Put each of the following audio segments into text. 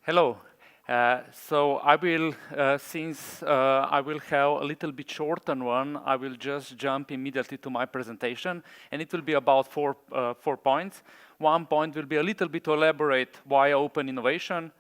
Hello. So I will, since I will have a little bit shorter one, I will just jump immediately to my presentation, and it will be about four points. One point will be a little bit to elaborate why open innovation.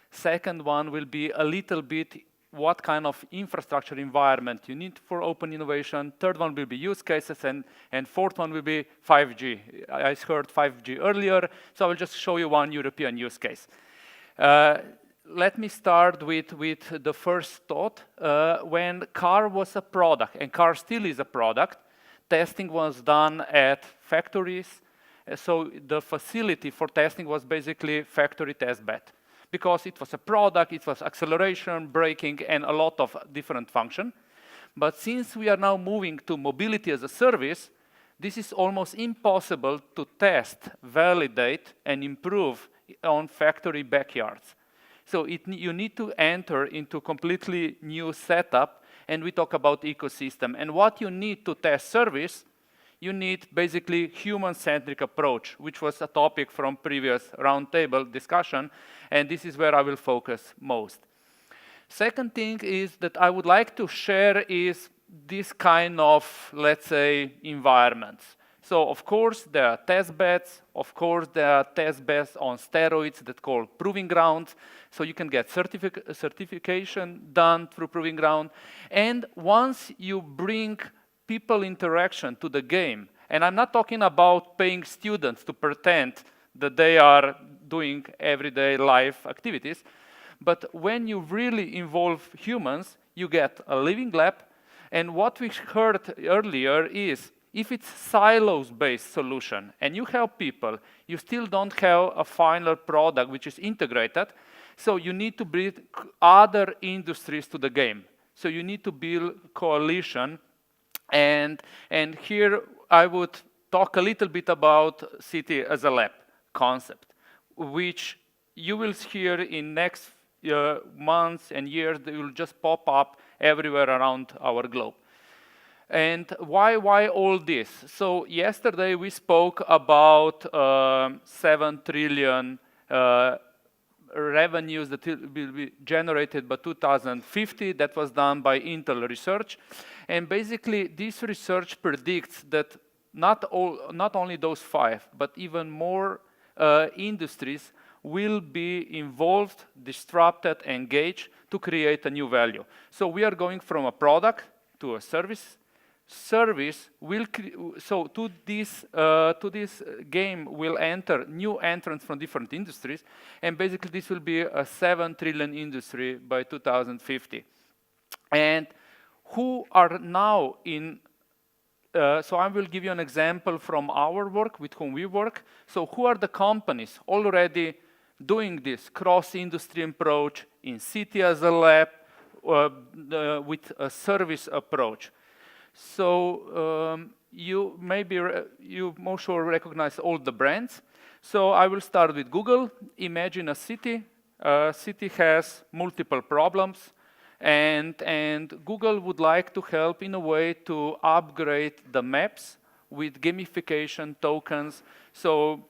Second one will be a little bit what kind of infrastructure environment you need for open innovation. Third one will be use cases, and fourth one will be 5G. I heard 5G earlier, so I will just show you one European use case. Let me start with the first thought. When car was a product, and car still is a product, testing was done at factories. So the facility for testing was basically factory test bed. Because it was a product, it was acceleration, braking, and a lot of different functions. But since we are now moving to mobility as a service, this is almost impossible to test, validate, and improve on factory backyards. So you need to enter into completely new setup, and we talk about ecosystem. And what you need to test service, you need basically human-centric approach, which was a topic from previous roundtable discussion, and this is where I will focus most. Second thing is that I would like to share is this kind of, let's say, environments. So of course there are test beds, of course there are test beds on steroids that call proving grounds, so you can get certification done through proving ground. And once you bring people interaction to the game, and I'm not talking about paying students to pretend that they are doing everyday life activities, but when you really involve humans, you get a living lab. And what we heard earlier is, if it's silos-based solution and you have people, you still don't have a final product which is integrated, so you need to bring other industries to the game. So you need to build coalition, and here I would talk a little bit about city as a lab concept, which you will hear in next months and years. They will just pop up everywhere around our globe. And why all this? So yesterday we spoke about 7 trillion revenues that will be generated by 2050. That was done by Intel Research. And basically this research predicts that not only those 5, but even more industries will be involved, disrupted, engaged to create a new value. So we are going from a product to a service. Service will, so to this game will enter new entrants from different industries, and basically this will be a 7 trillion industry by 2050. And who are now in, so I will give you an example from our work, with whom we work. So who are the companies already doing this cross-industry approach in city as a lab with a service approach? So you most sure recognize all the brands. So I will start with Google. Imagine a city. A city has multiple problems, and Google would like to help in a way to upgrade the maps with gamification tokens. So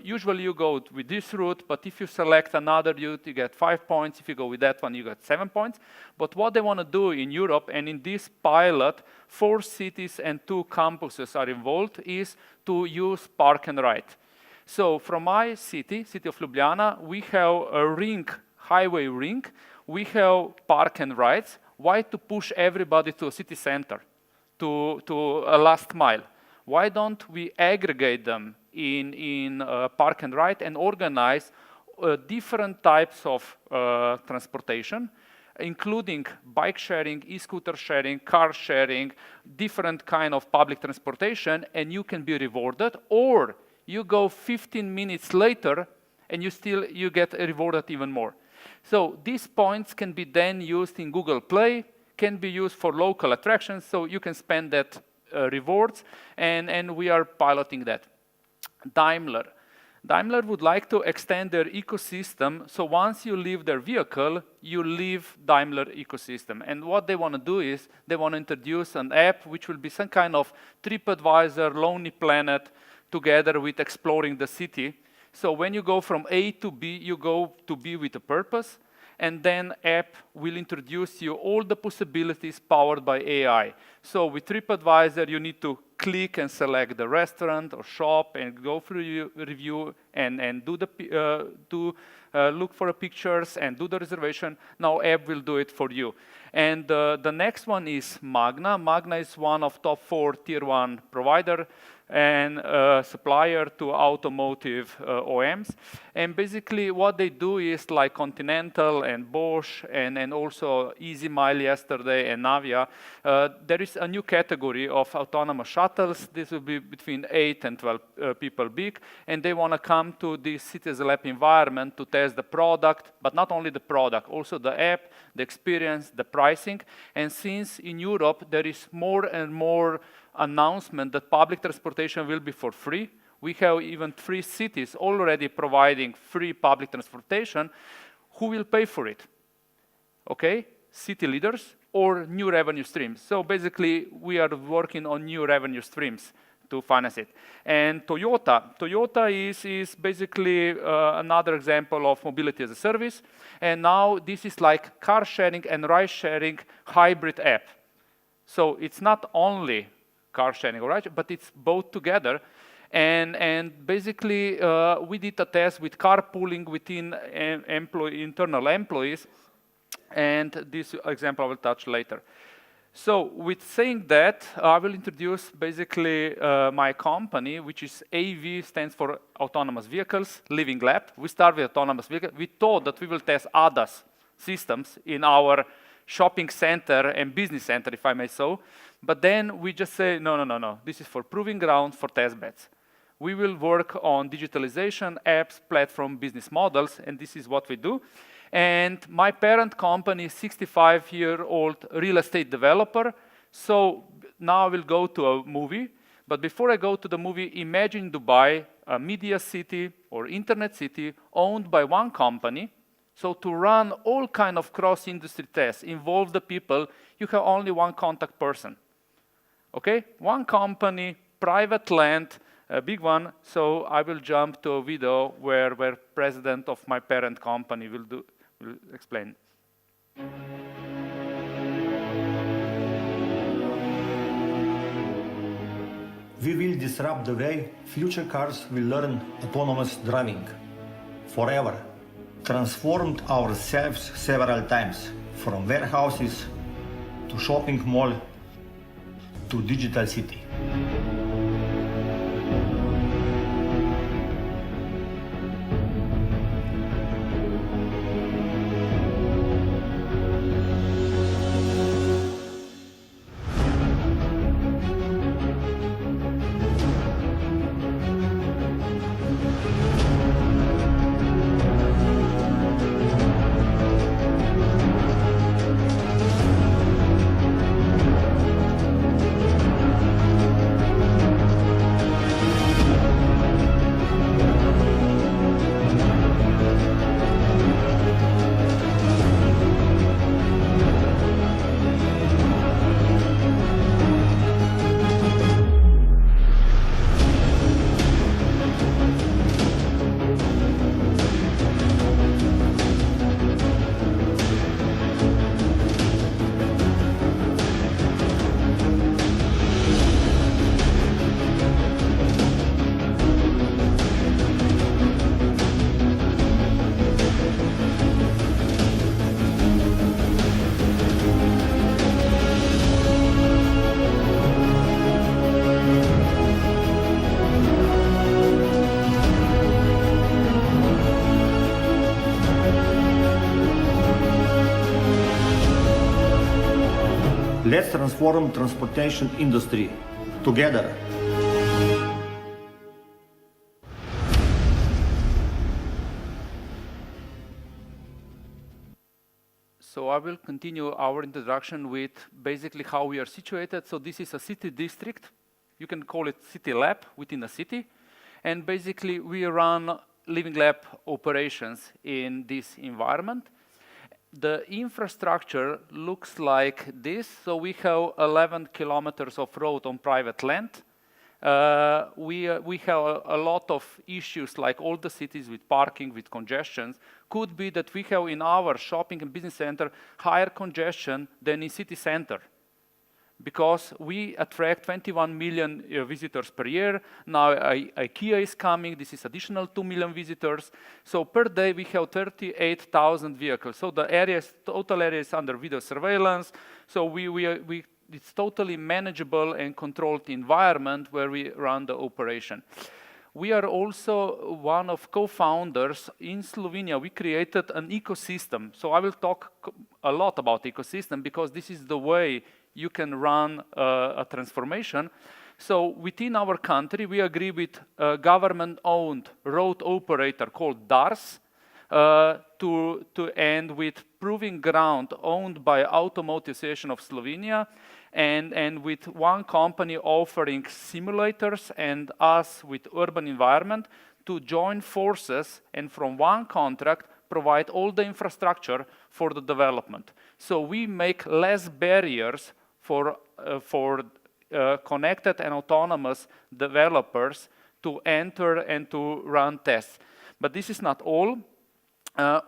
usually you go with this route, but if you select another route, you get 5 points. If you go with that one, you get 7 points. But what they want to do in Europe, and in this pilot, 4 cities and 2 campuses are involved, is to use park and ride. So from my city of Ljubljana, we have a ring, highway ring. We have park and rides. Why to push everybody to a city center, to a last mile? Why don't we aggregate them in park and ride and organize different types of transportation, including bike sharing, e-scooter sharing, car sharing, different kind of public transportation, and you can be rewarded, or you go 15 minutes later and you get rewarded even more. So these points can be then used in Google Play, can be used for local attractions, so you can spend that rewards, and we are piloting that. Daimler would like to extend their ecosystem, so once you leave their vehicle, you leave Daimler ecosystem. And what they want to do is, they want to introduce an app which will be some kind of TripAdvisor, Lonely Planet, together with exploring the city. So when you go from A to B, you go to B with a purpose, and then app will introduce you all the possibilities powered by AI. So with TripAdvisor, you need to click and select the restaurant or shop and go through review and do look for the pictures and do the reservation. Now app will do it for you. And the next one is Magna. Magna is one of top 4 tier 1 provider and supplier to automotive OEMs. And basically what they do is like Continental and Bosch and also Easy Mile yesterday and Navia. There is a new category of autonomous shuttles. This will be between 8 and 12 people big. And they want to come to this Citizen Lab environment to test the product, but not only the product, also the app, the experience, the pricing. And since in Europe there is more and more announcement that public transportation will be for free, we have even 3 cities already providing free public transportation. Who will pay for it? Okay, city leaders or new revenue streams. So basically, we are working on new revenue streams to finance it. And Toyota is basically another example of mobility as a service. And now this is like car sharing and ride sharing hybrid app. So it's not only car sharing or ride, but it's both together. And basically, we did a test with carpooling within internal employees. And this example I will touch later. So with saying that, I will introduce basically my company, which is AV, stands for Autonomous Vehicles, Living Lab. We start with autonomous vehicles. We thought that we will test ADAS systems in our shopping center and business center, if I may so. But then we just say, no. This is for proving ground for test beds. We will work on digitalization, apps, platform, business models, and this is what we do. And my parent company is 65-year-old real estate developer. So now I will go to a movie. But before I go to the movie, imagine Dubai, a media city or internet city owned by one company. So to run all kind of cross-industry tests, involve the people, you have only one contact person. Okay? One company, private land, a big one. So I will jump to a video where president of my parent company will explain. We will disrupt the way future cars will learn autonomous driving. Forever. Transformed ourselves several times, from warehouses to shopping mall to digital city. Let's transform transportation industry together. So I will continue our introduction with basically how we are situated. So this is a city district. You can call it city lab within a city. And basically we run Living Lab operations in this environment. The infrastructure looks like this. So we have 11 kilometers of road on private land. We have a lot of issues like all the cities with parking, with congestions. Could be that we have in our shopping and business center higher congestion than in city center, because we attract 21 million visitors per year. Now IKEA is coming, this is additional 2 million visitors. So per day we have 38,000 vehicles. So the total area is under video surveillance. So it's totally manageable and controlled environment where we run the operation. We are also one of co-founders in Slovenia. We created an ecosystem. So I will talk a lot about ecosystem because this is the way you can run a transformation. So within our country, we agree with a government-owned road operator called DARS to end with proving ground owned by Automotive Association of Slovenia, and with one company offering simulators and us with urban environment to join forces and from one contract provide all the infrastructure for the development. So we make less barriers for connected and autonomous developers to enter and to run tests. But this is not all.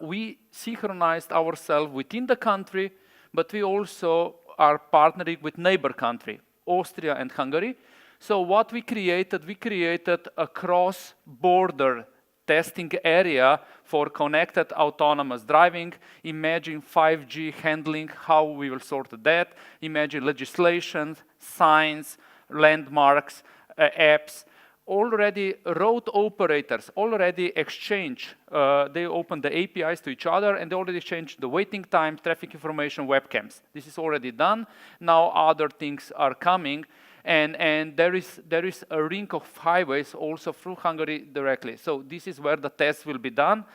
We synchronized ourselves within the country, but we also are partnering with neighbor country, Austria and Hungary. So what we created a cross-border testing area for connected autonomous driving. Imagine 5G handling, how we will sort that. Imagine legislation, signs, landmarks, apps. Already road operators already exchange, they open the APIs to each other and they already exchange the waiting time, traffic information, webcams. This is already done. Now other things are coming. And there is a ring of highways also through Hungary directly. So this is where the tests will be done.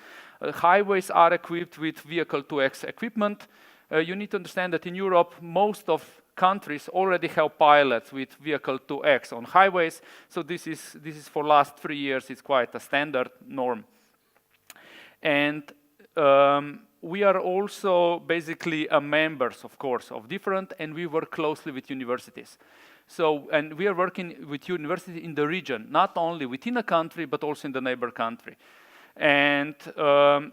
Highways are equipped with vehicle-to-X equipment. You need to understand that in Europe, most of countries already have pilots with vehicle-to-X on highways. So this is for last 3 years, it's quite a standard norm. And we are also basically members, of course, of different, and we work closely with universities. So, and we are working with universities in the region, not only within a country, but also in the neighbor country. And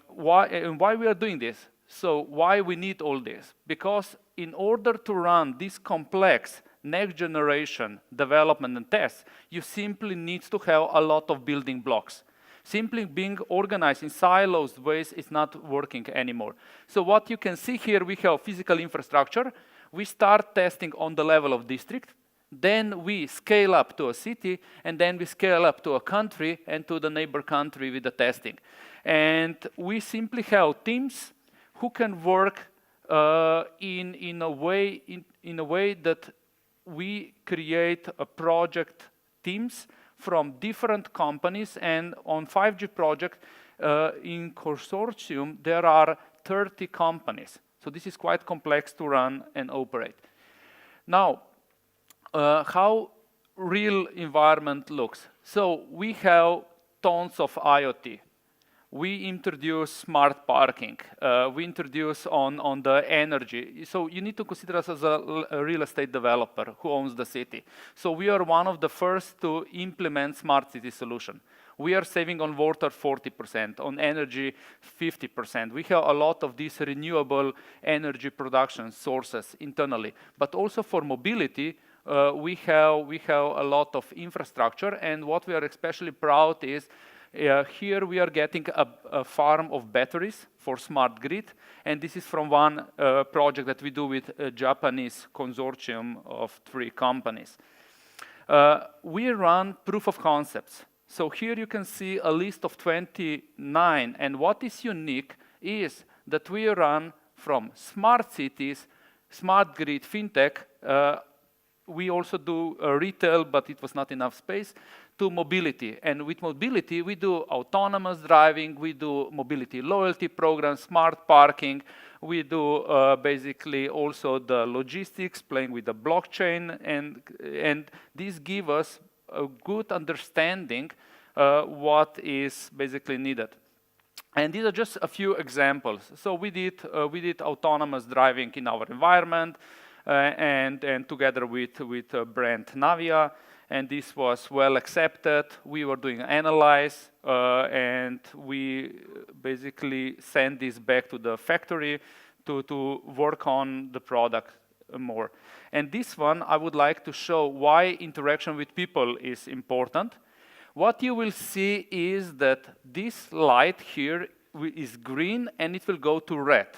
why we are doing this? So why we need all this? Because in order to run this complex next generation development and tests, you simply need to have a lot of building blocks. Simply being organized in silos ways is not working anymore. So what you can see here, we have physical infrastructure. We start testing on the level of district. Then we scale up to a city, and then we scale up to a country and to the neighbor country with the testing. And we simply have teams who can work in a way that we create a project teams from different companies. And on 5G project in consortium, there are 30 companies. So this is quite complex to run and operate. Now, how real environment looks. So we have tons of IoT. We introduce smart parking. We introduce on the energy. So you need to consider us as a real estate developer who owns the city. So we are one of the first to implement smart city solution. We are saving on water 40%, on energy 50%. We have a lot of these renewable energy production sources internally. But also for mobility, we have a lot of infrastructure, and what we are especially proud is here we are getting a farm of batteries for smart grid, and this is from one project that we do with a Japanese consortium of 3 companies. We run proof of concepts. So here you can see a list of 29, and what is unique is that we run from smart cities, smart grid, fintech. We also do retail, but it was not enough space, to mobility. And with mobility, we do autonomous driving, we do mobility loyalty programs, smart parking, we do basically also the logistics, playing with the blockchain, and this gives us a good understanding what is basically needed. And these are just a few examples. So we did autonomous driving in our environment, and together with brand Navia, and this was well accepted. We were doing analyze, and we basically sent this back to the factory to work on the product more. And this one, I would like to show why interaction with people is important. What you will see is that this light here is green and it will go to red.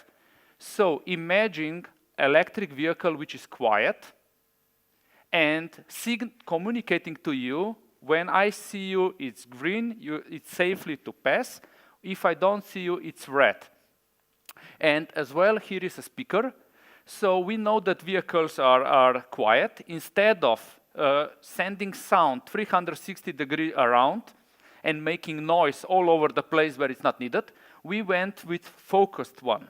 So imagine electric vehicle which is quiet and communicating to you, when I see you, it's green, it's safely to pass. If I don't see you, it's red. And as well, here is a speaker. So we know that vehicles are quiet. Instead of sending sound 360 degrees around and making noise all over the place where it's not needed, we went with focused one.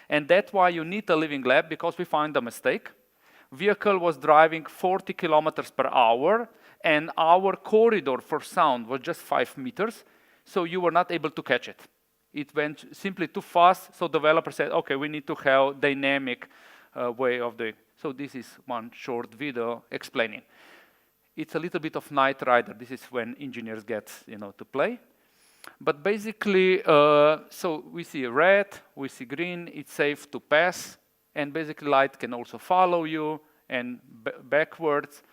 And that's why you need a living lab, because we found a mistake. Vehicle was driving 40 kilometers per hour, and our corridor for sound was just 5 meters, so you were not able to catch it. It went simply too fast, so developer said, okay, we need to have dynamic way of doing. So this is one short video explaining. It's a little bit of Knight Rider. This is when engineers get, to play. But basically, so we see red, we see green, it's safe to pass, and basically light can also follow you and backwards.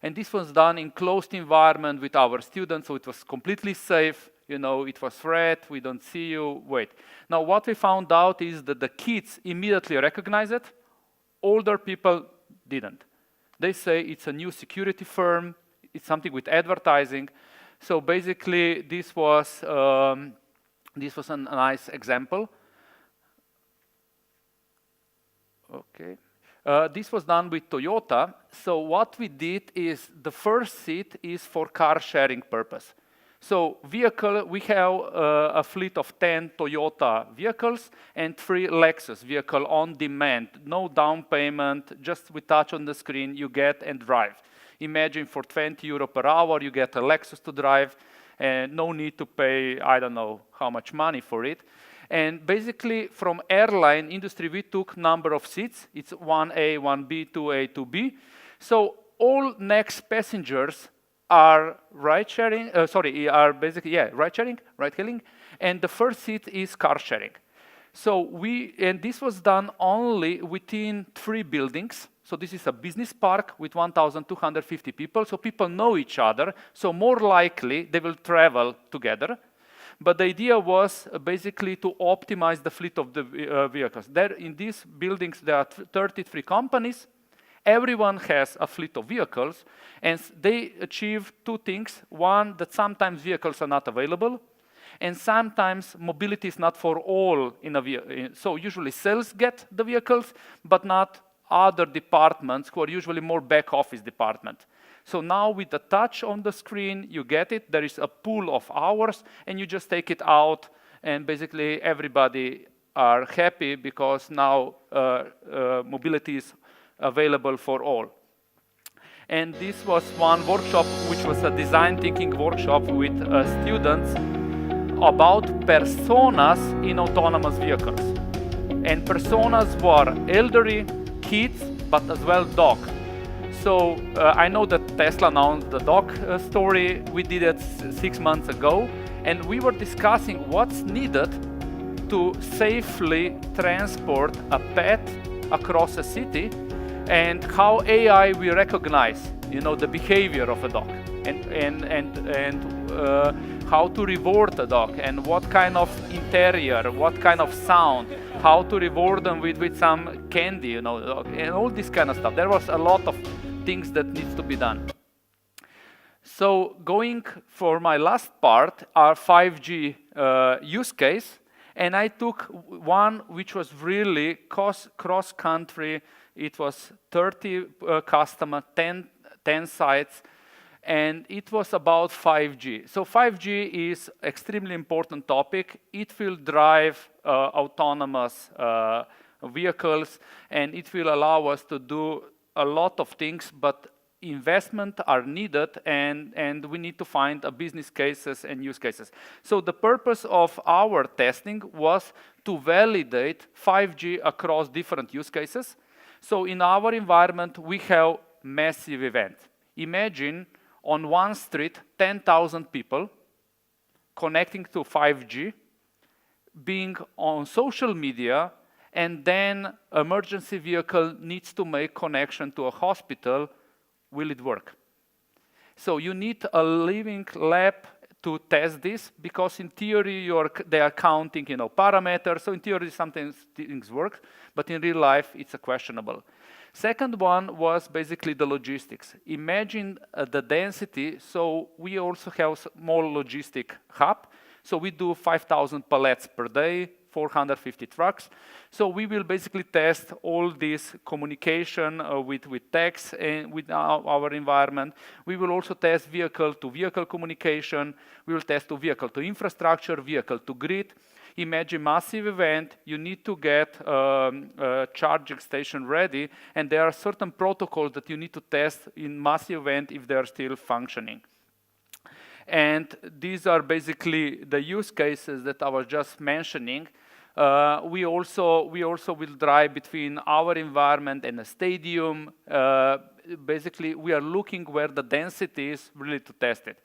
And this was done in closed environment with our students, so it was completely safe. It was red, we don't see you, wait. Now what we found out is that the kids immediately recognize it, older people didn't. They say it's a new security firm, it's something with advertising. So basically this was a nice example. Okay. This was done with Toyota. So what we did is the first seat is for car sharing purpose. So vehicle, we have a fleet of 10 Toyota vehicles and 3 Lexus vehicle on demand. No down payment, just with touch on the screen, you get and drive. Imagine for 20 euro per hour, you get a Lexus to drive, and no need to pay, I don't know how much money for it. And basically, from airline industry, we took number of seats. It's 1A, 1B, 2A, 2B. So all next passengers are ride-sharing, ride-hailing, and the first seat is car-sharing. So and this was done only within 3 buildings. So this is a business park with 1,250 people, so people know each other, so more likely they will travel together. But the idea was basically to optimize the fleet of the vehicles. There, in these buildings, there are 33 companies. Everyone has a fleet of vehicles, and they achieve 2 things. One, that sometimes vehicles are not available, and sometimes mobility is not for all in a vehicle. So usually sales get the vehicles, but not other departments who are usually more back office department. So now with the touch on the screen, you get it. There is a pool of hours, and you just take it out, and basically everybody are happy because now mobility is available for all. And this was one workshop, which was a design thinking workshop with students about personas in autonomous vehicles. And personas were elderly, kids, but as well dog. So I know that Tesla announced the dog story. We did it 6 months ago, and we were discussing what's needed to safely transport a pet across a city, and how AI will recognize, the behavior of a dog, and how to reward a dog, and what kind of interior, what kind of sound, how to reward them with some candy, and all this kind of stuff. There was a lot of things that needs to be done. So going for my last part, our 5G use case, and I took one which was really cross-country. It was 30 customers, 10 sites, and it was about 5G. So 5G is extremely important topic. It will drive autonomous vehicles, and it will allow us to do a lot of things, but investment are needed, and we need to find business cases and use cases. So the purpose of our testing was to validate 5G across different use cases. So in our environment, we have massive event. Imagine on one street, 10,000 people connecting to 5G, being on social media, and then emergency vehicle needs to make connection to a hospital, will it work? So you need a living lab to test this, because in theory they are counting parameters, so in theory sometimes things work, but in real life it's questionable. Second one was basically the logistics. Imagine the density, so we also have small logistic hub, so we do 5,000 pallets per day, 450 trucks. So we will basically test all this communication with text and with our environment. We will also test vehicle-to-vehicle communication. We will test to vehicle-to-infrastructure, vehicle-to-grid. Imagine massive event, you need to get a charging station ready, and there are certain protocols that you need to test in massive event if they are still functioning. And these are basically the use cases that I was just mentioning. We also will drive between our environment and a stadium. Basically, we are looking where the density is really to test it.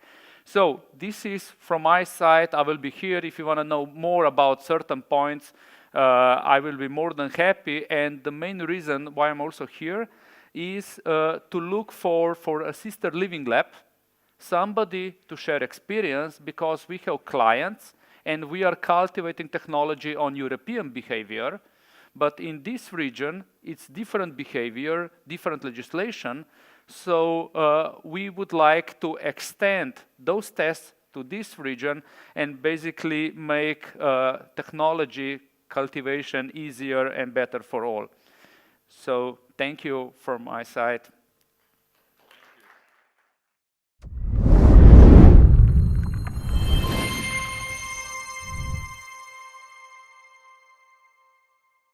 So this is from my side. I will be here if you want to know more about certain points. I will be more than happy. And the main reason why I'm also here is to look for a sister living lab, somebody to share experience, because we have clients and we are cultivating technology on European behavior, but in this region it's different behavior, different legislation, so we would like to extend those tests to this region and basically make technology cultivation easier and better for all. So thank you from my side.